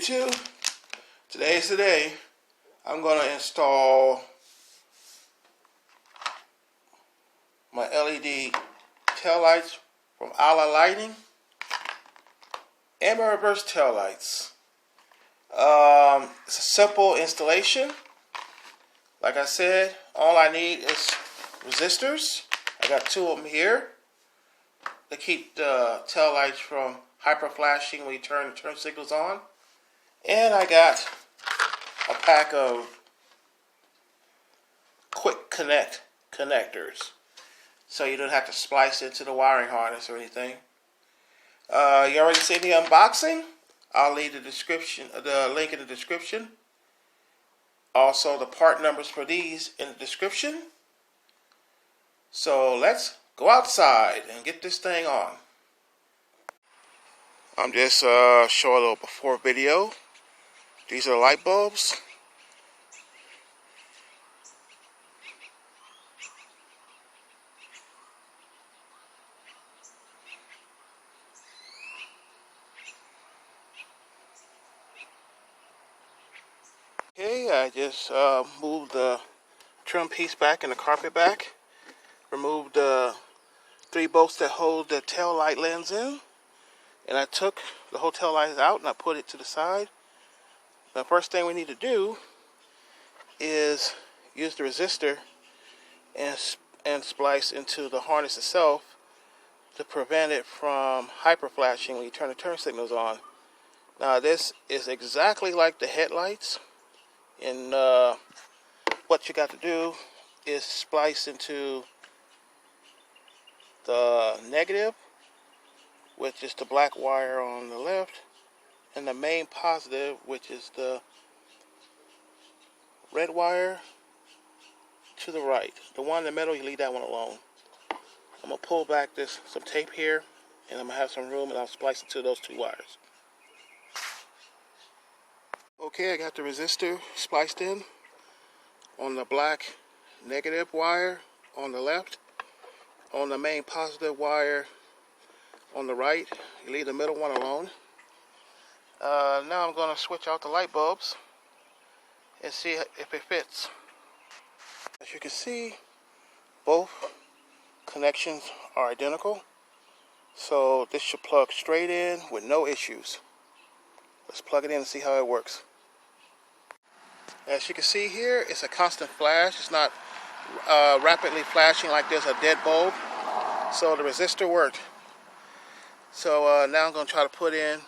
YouTube, today's the day. I'm going to install my LED tail lights from Alla lighting and my reverse tail lights. It's a simple installation. Like I said, all I need is resistors. I got two of them here to keep the tail lights from hyper flashing when you turn the turn signals on. And I got a pack of quick connect connectors, so you don't have to splice into the wiring harness or anything. You already seen the unboxing. I'll leave the link in the description. Also, the part numbers for these in the description. So let's go outside and get this thing on. I'm just showing a little before video. These are the light bulbs. Okay, I just moved the trim piece back and the carpet back. Removed the 3 bolts that hold the tail light lens in. And I took the whole tail light out and I put it to the side. The first thing we need to do is use the resistor and splice into the harness itself to prevent it from hyper flashing when you turn the turn signals on. Now this is exactly like the headlights, and what you got to do is splice into the negative, which is the black wire on the left, and the main positive, which is the red wire to the right. The one in the middle, you leave that one alone. I'm going to pull back some tape here, and I'm going to have some room, and I'll splice it to those 2 wires. Okay, I got the resistor spliced in on the black negative wire on the left, on the main positive wire on the right. You leave the middle one alone. Now I'm going to switch out the light bulbs and see if it fits. As you can see, both connections are identical, so this should plug straight in with no issues. Let's plug it in and see how it works. As you can see here, it's a constant flash. It's not rapidly flashing like there's a dead bulb, so the resistor worked. So now I'm going to try to put in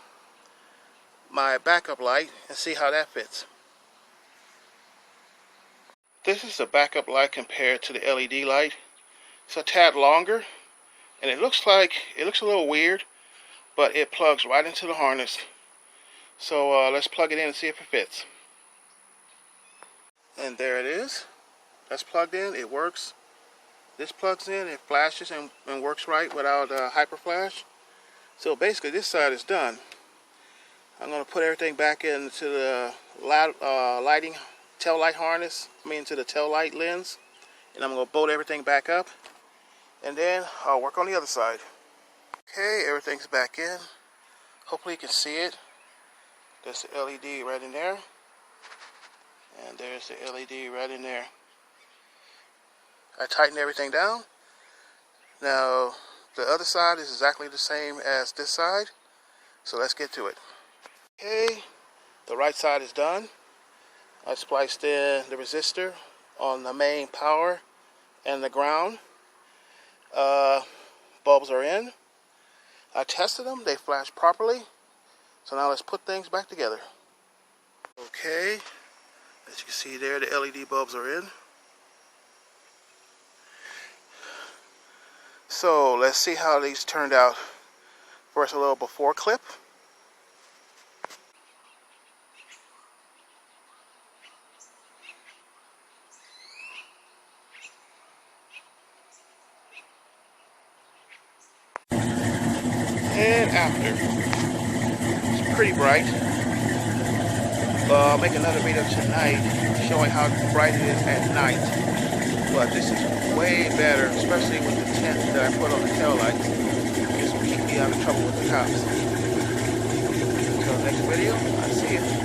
my backup light and see how that fits. This is the backup light compared to the LED light. It's a tad longer, and it looks a little weird, but it plugs right into the harness. So let's plug it in and see if it fits. And there it is. That's plugged in. It works. This plugs in. It flashes and works right without hyper flash. So basically, this side is done. I'm going to put everything back into the lighting tail light harness. Into the tail light lens, and I'm going to bolt everything back up, and then I'll work on the other side. Okay, everything's back in. Hopefully you can see it. There's the LED right in there, and there's the LED right in there. I tightened everything down. Now the other side is exactly the same as this side, so let's get to it. Okay, the right side is done. I spliced in the resistor on the main power and the ground. Bulbs are in. I tested them. They flash properly. So now let's put things back together. Okay, as you can see there, the LED bulbs are in. So let's see how these turned out. First, a little before clip. And after. It's pretty bright. I'll make another video tonight showing how bright it is at night. But this is way better, especially with the tint that I put on the tail lights. This will keep me out of trouble with the cops. Until next video, I'll see you. See ya.